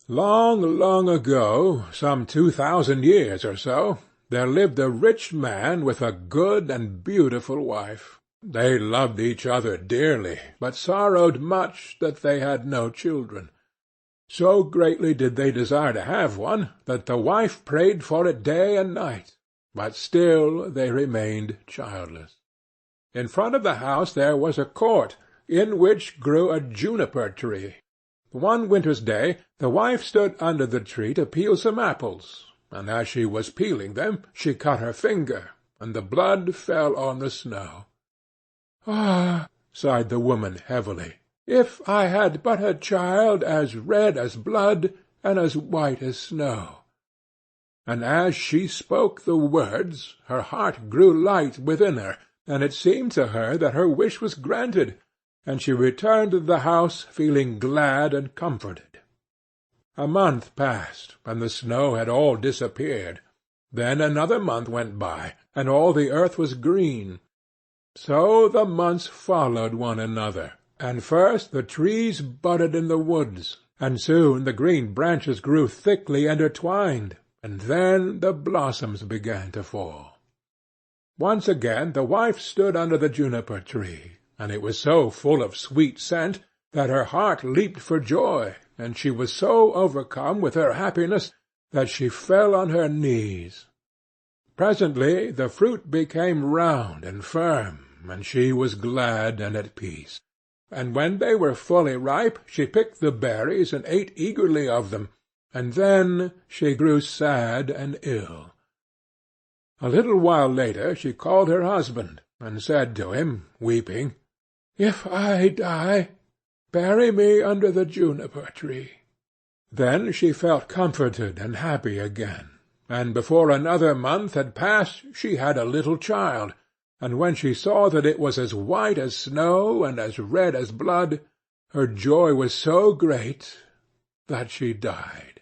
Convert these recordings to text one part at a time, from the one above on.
Long, long ago, some 2000 years or so, there lived a rich man with a good and beautiful wife. They loved each other dearly, but sorrowed much that they had no children. So greatly did they desire to have one, that the wife prayed for it day and night, but still they remained childless. In front of the house there was a court, in which grew a juniper-tree. One winter's day the wife stood under the tree to peel some apples, and as she was peeling them she cut her finger, and the blood fell on the snow. "Ah," sighed the woman heavily, "if I had but a child as red as blood and as white as snow!" And as she spoke the words, her heart grew light within her, and it seemed to her that her wish was granted, and she returned to the house feeling glad and comforted. A month passed, and the snow had all disappeared. Then another month went by, and all the earth was green. So the months followed one another, and first the trees budded in the woods, and soon the green branches grew thickly intertwined, and then the blossoms began to fall. Once again the wife stood under the juniper-tree, and it was so full of sweet scent that her heart leaped for joy, and she was so overcome with her happiness that she fell on her knees. Presently the fruit became round and firm, and she was glad and at peace. And when they were fully ripe she picked the berries and ate eagerly of them, and then she grew sad and ill. A little while later she called her husband, and said to him, weeping, "If I die, bury me under the juniper-tree." Then she felt comforted and happy again, and before another month had passed she had a little child, and when she saw that it was as white as snow and as red as blood, her joy was so great that she died.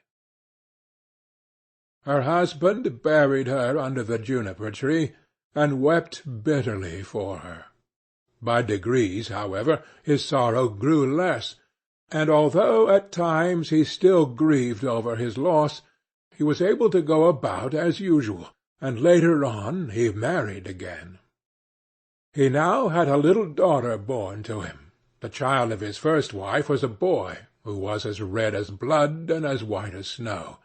Her husband buried her under the juniper-tree, and wept bitterly for her. By degrees, however, his sorrow grew less, and although at times he still grieved over his loss, he was able to go about as usual, and later on he married again. He now had a little daughter born to him. The child of his first wife was a boy, who was as red as blood and as white as snow.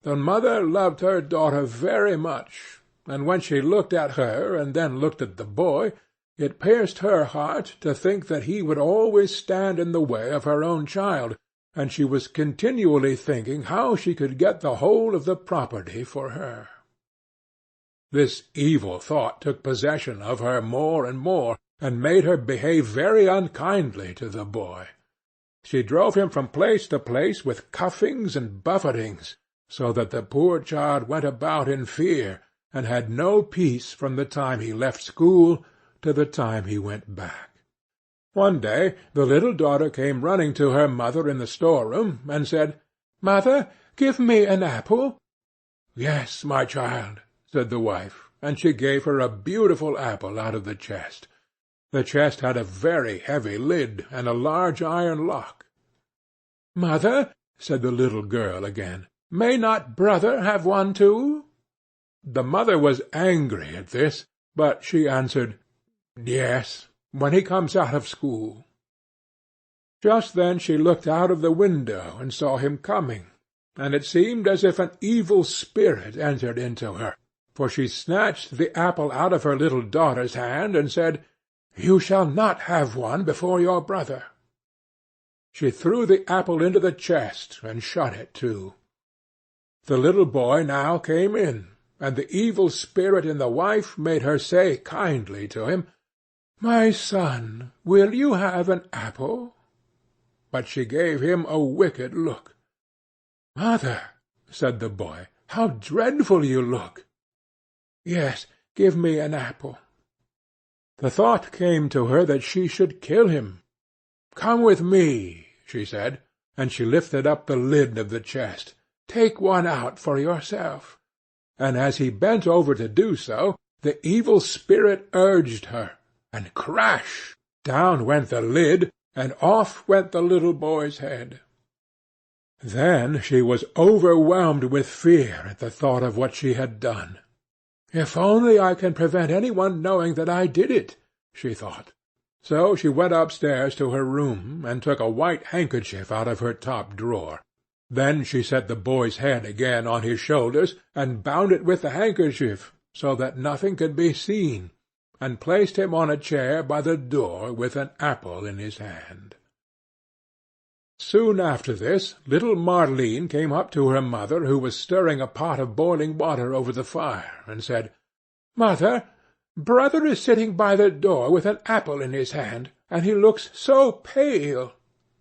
The mother loved her daughter very much, and when she looked at her and then looked at the boy, it pierced her heart to think that he would always stand in the way of her own child, and she was continually thinking how she could get the whole of the property for her. This evil thought took possession of her more and more, and made her behave very unkindly to the boy. She drove him from place to place with cuffings and buffetings, so that the poor child went about in fear, and had no peace from the time he left school to the time he went back. One day the little daughter came running to her mother in the store-room, and said, "Mother, give me an apple." "Yes, my child," said the wife, and she gave her a beautiful apple out of the chest. The chest had a very heavy lid, and a large iron lock. "Mother," said the little girl again, "may not brother have one too?" The mother was angry at this, but she answered, "Yes, when he comes out of school." Just then she looked out of the window and saw him coming, and it seemed as if an evil spirit entered into her, for she snatched the apple out of her little daughter's hand, and said, "You shall not have one before your brother." She threw the apple into the chest, and shut it too. The little boy now came in, and the evil spirit in the wife made her say kindly to him, "My son, will you have an apple?" But she gave him a wicked look. "Mother," said the boy, "how dreadful you look!" "Yes, give me an apple." The thought came to her that she should kill him. "Come with me," she said, and she lifted up the lid of the chest. "Take one out for yourself." And as he bent over to do so, the evil spirit urged her, and crash! Down went the lid, and off went the little boy's head. Then she was overwhelmed with fear at the thought of what she had done. "If only I can prevent any one knowing that I did it," she thought. So she went upstairs to her room, and took a white handkerchief out of her top drawer. Then she set the boy's head again on his shoulders, and bound it with the handkerchief, so that nothing could be seen, and placed him on a chair by the door with an apple in his hand. Soon after this, little Marline came up to her mother, who was stirring a pot of boiling water over the fire, and said, "Mother, brother is sitting by the door with an apple in his hand, and he looks so pale,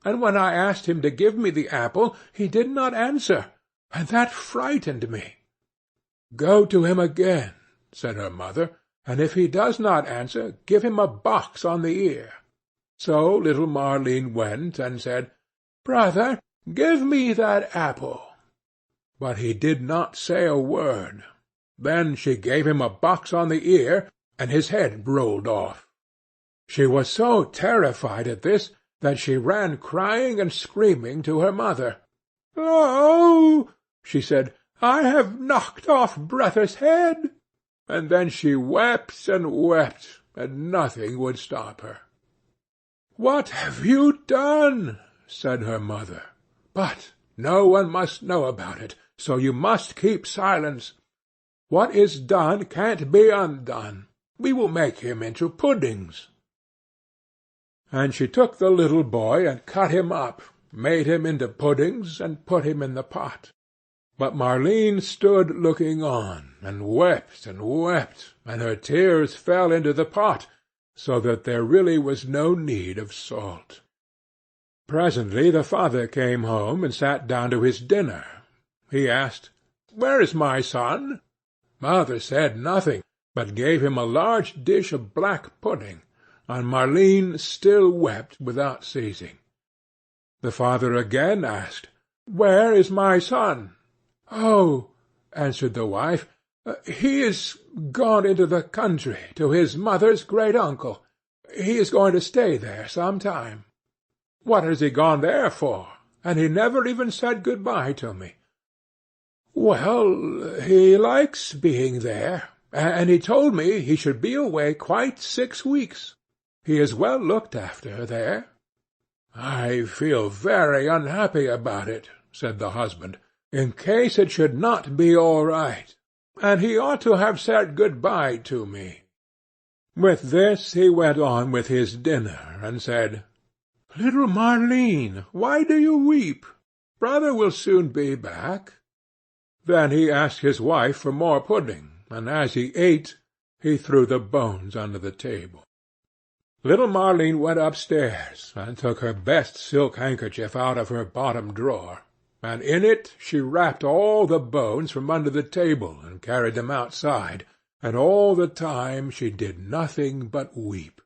and when I asked him to give me the apple, he did not answer, and that frightened me." "Go to him again," said her mother, "and if he does not answer, give him a box on the ear." So little Marline went and said, "Brother, give me that apple." But he did not say a word. Then she gave him a box on the ear, and his head rolled off. She was so terrified at this that she ran crying and screaming to her mother. "Oh," she said, "I have knocked off brother's head." And then she wept and wept, and nothing would stop her. "What have you done?" said her mother. "But no one must know about it, so you must keep silence. What is done can't be undone. We will make him into puddings." And she took the little boy and cut him up, made him into puddings, and put him in the pot. But Marline stood looking on, and wept, and her tears fell into the pot, so that there really was no need of salt. Presently the father came home and sat down to his dinner. He asked, "Where is my son?" Mother said nothing, but gave him a large dish of black pudding, and Marline still wept without ceasing. The father again asked, "Where is my son?" "Oh," answered the wife, "he is gone into the country, to his mother's great-uncle. He is going to stay there some time." "What has he gone there for? And he never even said good-bye to me." "Well, he likes being there, and he told me he should be away quite 6 weeks. He is well looked after there." "I feel very unhappy about it," said the husband, "in case it should not be all right. And he ought to have said good-bye to me." With this he went on with his dinner, and said, "Little Marline, why do you weep? Brother will soon be back." Then he asked his wife for more pudding, and as he ate, he threw the bones under the table. Little Marline went upstairs, and took her best silk handkerchief out of her bottom drawer, and in it she wrapped all the bones from under the table, and carried them outside, and all the time she did nothing but weep.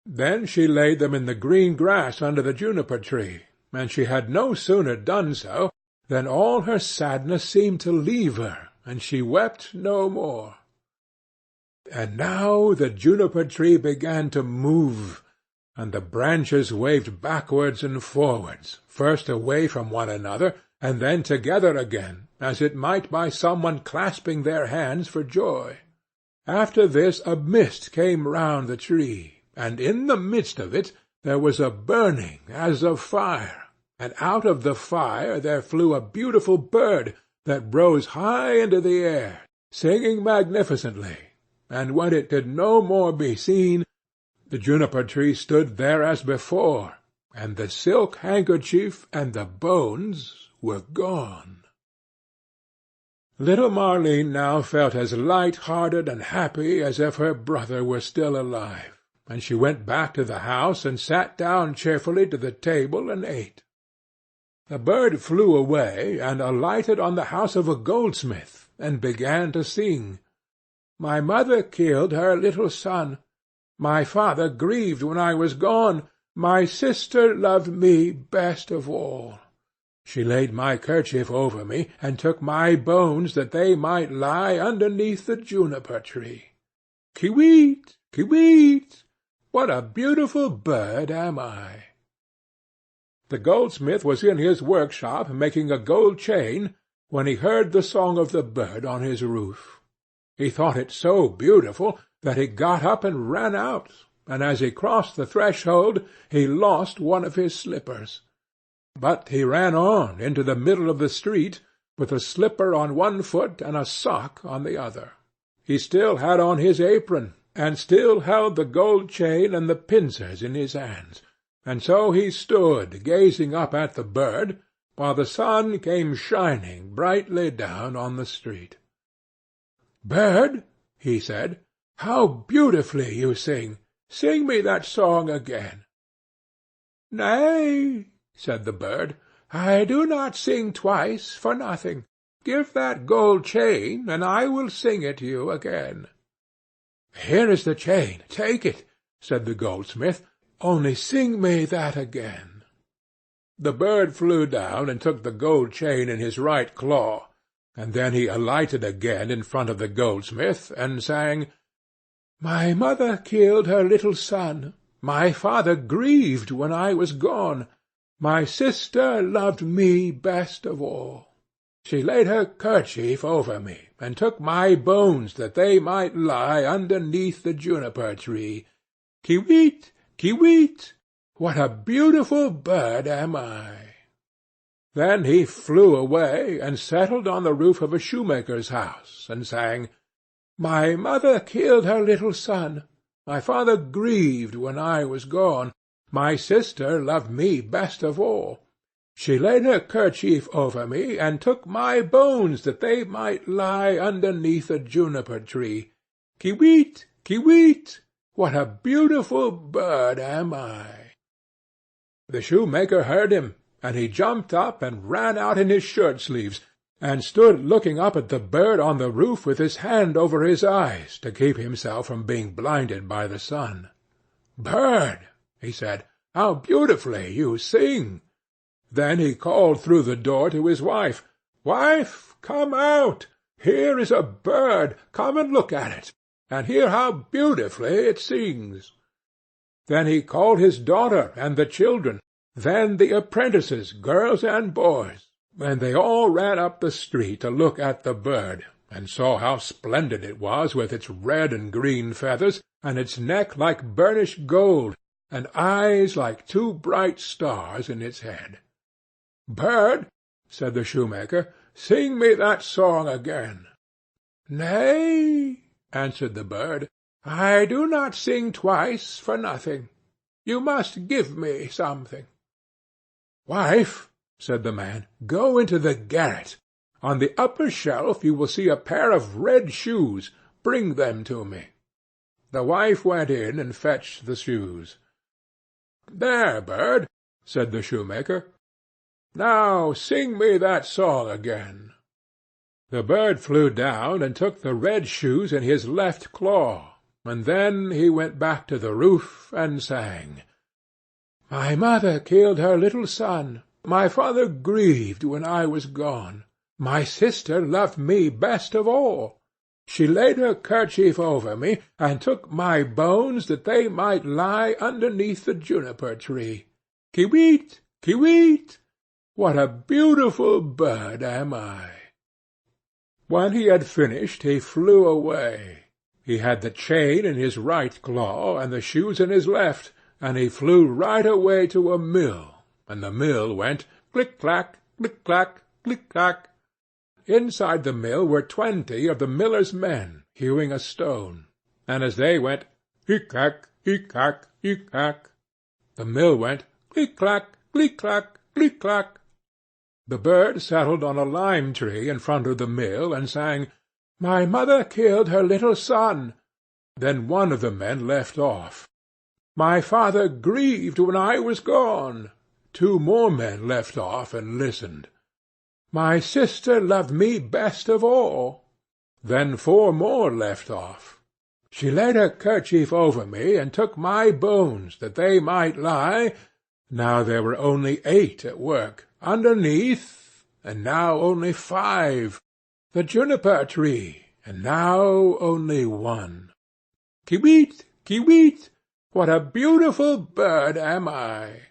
Then she laid them in the green grass under the juniper-tree, and she had no sooner done so than all her sadness seemed to leave her, and she wept no more. And now the juniper-tree began to move, and the branches waved backwards and forwards, first away from one another, and then together again, as it might by someone clasping their hands for joy. After this a mist came round the tree, and in the midst of it there was a burning as of fire, and out of the fire there flew a beautiful bird that rose high into the air, singing magnificently, and when it could no more be seen, the juniper-tree stood there as before, and the silk handkerchief and the bones were gone. Little Marline now felt as light-hearted and happy as if her brother were still alive, and she went back to the house and sat down cheerfully to the table and ate. The bird flew away and alighted on the house of a goldsmith, and began to sing. "My mother killed her little son. My father grieved when I was gone. My sister loved me best of all. She laid my kerchief over me, and took my bones that they might lie underneath the juniper-tree. Kiweet, kiweet! What a beautiful bird am I!" The goldsmith was in his workshop making a gold chain when he heard the song of the bird on his roof. He thought it so beautiful that he got up and ran out, and as he crossed the threshold he lost one of his slippers. But he ran on into the middle of the street, with a slipper on one foot and a sock on the other. He still had on his apron, and still held the gold chain and the pincers in his hands, and so he stood gazing up at the bird, while the sun came shining brightly down on the street. "Bird," he said, "how beautifully you sing! Sing me that song again." "Nay," said the bird, "I do not sing twice for nothing. Give that gold chain, and I will sing it you again." "Here is the chain, take it," said the goldsmith, "only sing me that again." The bird flew down and took the gold chain in his right claw, and then he alighted again in front of the goldsmith, and sang, "My mother killed her little son. My father grieved when I was gone. My sister loved me best of all. She laid her kerchief over me, and took my bones that they might lie underneath the juniper-tree. Kiwit, kiwit! What a beautiful bird am I!" Then he flew away and settled on the roof of a shoemaker's house, and sang, "My mother killed her little son. My father grieved when I was gone. My sister loved me best of all. She laid her kerchief over me, and took my bones that they might lie underneath a juniper-tree. Kiwit, kiwit! What a beautiful bird am I!" The shoemaker heard him, and he jumped up and ran out in his shirt-sleeves, and stood looking up at the bird on the roof with his hand over his eyes to keep himself from being blinded by the sun. "Bird," he said, "how beautifully you sing!" Then he called through the door to his wife, "Wife, come out! Here is a bird. Come and look at it, and hear how beautifully it sings." Then he called his daughter and the children, then the apprentices, girls and boys, and they all ran up the street to look at the bird, and saw how splendid it was with its red and green feathers, and its neck like burnished gold, and eyes like two bright stars in its head. "Bird," said the shoemaker, "sing me that song again." "Nay," answered the bird, "I do not sing twice for nothing. You must give me something." "Wife," said the man, "go into the garret. On the upper shelf you will see a pair of red shoes. Bring them to me." The wife went in and fetched the shoes. "There, bird," said the shoemaker. "Now sing me that song again." The bird flew down and took the red shoes in his left claw, and then he went back to the roof and sang, "My mother killed her little son. My father grieved when I was gone. My sister loved me best of all. She laid her kerchief over me, and took my bones that they might lie underneath the juniper-tree. Kiwit, kiwit! What a beautiful bird am I!" When he had finished, he flew away. He had the chain in his right claw, and the shoes in his left, and he flew right away to a mill, and the mill went click-clack, click-clack, click-clack. Inside the mill were 20 of the miller's men, hewing a stone, and as they went hick-hack, hick-hack, hick-hack, the mill went click-clack, click-clack, click-clack. The bird settled on a lime-tree in front of the mill, and sang, "My mother killed her little son." Then one of the men left off. "My father grieved when I was gone." 2 more men left off and listened. "My sister loved me best of all." Then 4 more left off. "She laid her kerchief over me, and took my bones, that they might lie." Now there were only 8 at work underneath, and now only 5. The juniper-tree, and now only 1. Kiwit, kiwit! What a beautiful bird am I!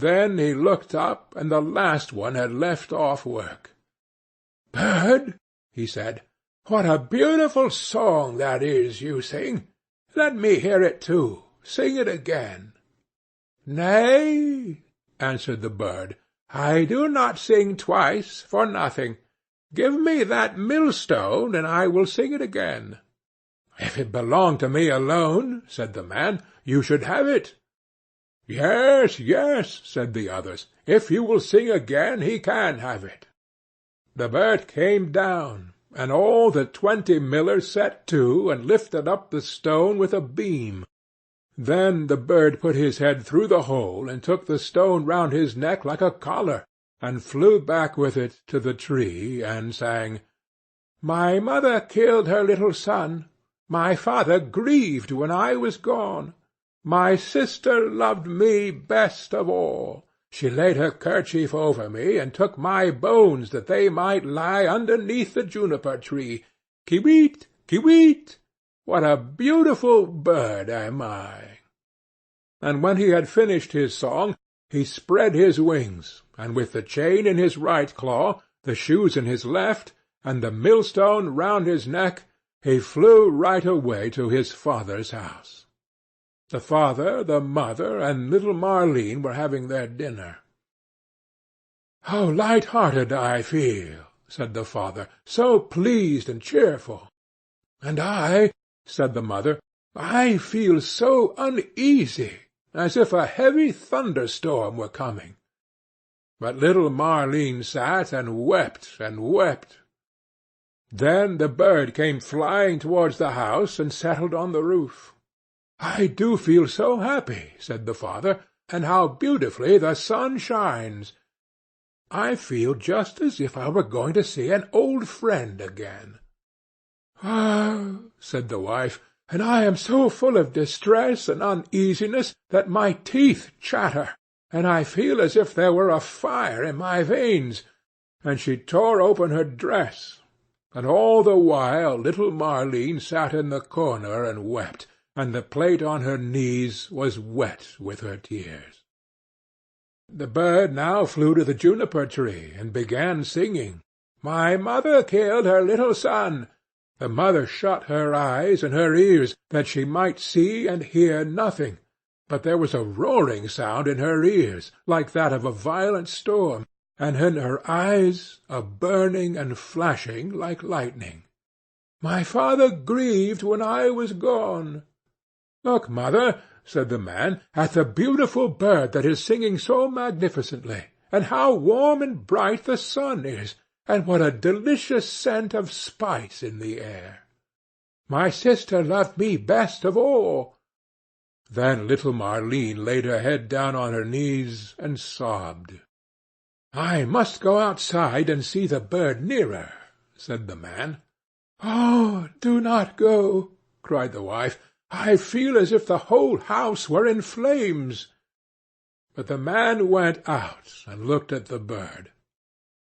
Then he looked up, and the last one had left off work. "Bird," he said, "what a beautiful song that is you sing! Let me hear it too. Sing it again." "Nay," answered the bird, "I do not sing twice for nothing. Give me that millstone, and I will sing it again." "If it belonged to me alone," said the man, "you should have it." "Yes, yes," said the others. "If you will sing again, he can have it." The bird came down, and all the 20 millers set to and lifted up the stone with a beam. Then the bird put his head through the hole and took the stone round his neck like a collar, and flew back with it to the tree, and sang, "My mother killed her little son. My father grieved when I was gone. My sister loved me best of all. She laid her kerchief over me, and took my bones that they might lie underneath the juniper-tree. Ki-weet, ki-weet! What a beautiful bird am I!" And when he had finished his song, he spread his wings, and with the chain in his right claw, the shoes in his left, and the millstone round his neck, he flew right away to his father's house. The father, the mother, and little Marleen were having their dinner. "How light-hearted I feel," said the father, "so pleased and cheerful." "And I," said the mother, "I feel so uneasy, as if a heavy thunderstorm were coming." But little Marleen sat and wept and wept. Then the bird came flying towards the house and settled on the roof. "I do feel so happy," said the father, "and how beautifully the sun shines! I feel just as if I were going to see an old friend again." "Ah," said the wife, "and I am so full of distress and uneasiness that my teeth chatter, and I feel as if there were a fire in my veins." And she tore open her dress, and all the while little Marleen sat in the corner and wept, and the plate on her knees was wet with her tears. The bird now flew to the juniper-tree, and began singing, "My mother killed her little son." The mother shut her eyes and her ears, that she might see and hear nothing, but there was a roaring sound in her ears, like that of a violent storm, and in her eyes a burning and flashing like lightning. "My father grieved when I was gone." "Look, mother," said the man, "at the beautiful bird that is singing so magnificently, and how warm and bright the sun is, and what a delicious scent of spice in the air. My sister loved me best of all." Then little Marleen laid her head down on her knees and sobbed. "I must go outside and see the bird nearer," said the man. "Oh, do not go," cried the wife. "I feel as if the whole house were in flames." But the man went out and looked at the bird.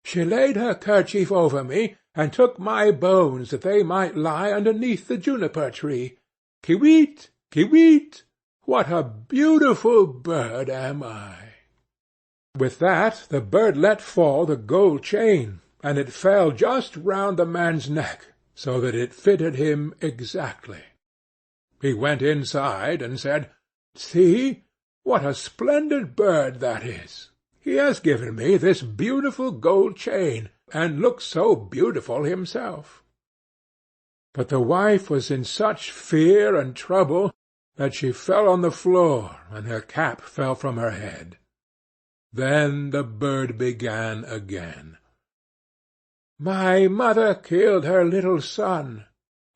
"She laid her kerchief over me, and took my bones that they might lie underneath the juniper-tree. Ki-weet, ki-weet! What a beautiful bird am I!" With that the bird let fall the gold chain, and it fell just round the man's neck, so that it fitted him exactly. He went inside and said, "See, what a splendid bird that is! He has given me this beautiful gold chain, and looks so beautiful himself." But the wife was in such fear and trouble that she fell on the floor, and her cap fell from her head. Then the bird began again. "My mother killed her little son."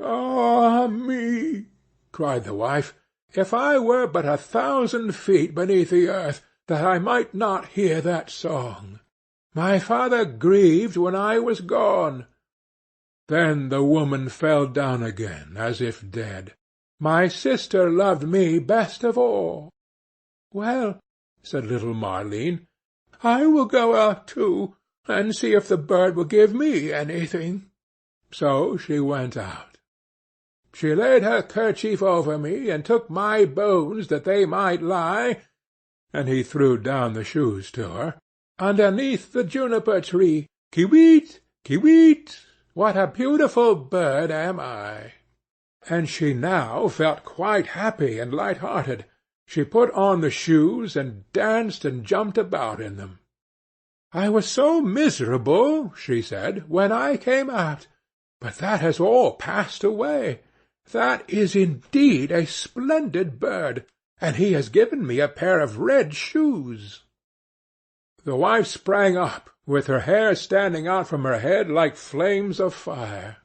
"Ah me!" cried the wife. "If I were but 1,000 feet beneath the earth, that I might not hear that song. My father grieved when I was gone." Then the woman fell down again, as if dead. "My sister loved me best of all." "Well," said little Marleen, "I will go out too, and see if the bird will give me anything." So she went out. "She laid her kerchief over me, and took my bones that they might lie—" and he threw down the shoes to her, "underneath the juniper-tree. Kiwit, kiwit! What a beautiful bird am I!" And she now felt quite happy and light-hearted. She put on the shoes, and danced and jumped about in them. "I was so miserable," she said, "when I came out, but that has all passed away. That is indeed a splendid bird, and he has given me a pair of red shoes." The wife sprang up, with her hair standing out from her head like flames of fire.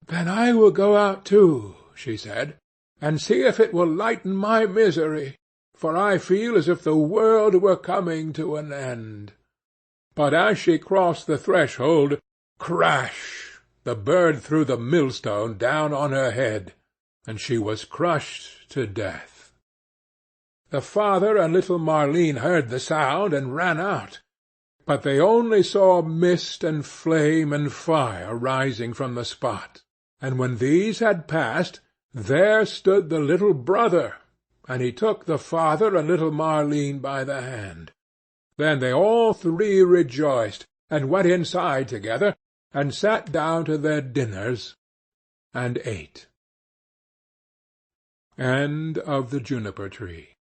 "Then I will go out too," she said, "and see if it will lighten my misery, for I feel as if the world were coming to an end." But as she crossed the threshold, crash! The bird threw the millstone down on her head, and she was crushed to death. The father and little Maline heard the sound and ran out, but they only saw mist and flame and fire rising from the spot, and when these had passed, there stood the little brother, and he took the father and little Maline by the hand. Then they all three rejoiced, and went inside together, and sat down to their dinners, and ate. End of the Juniper-Tree.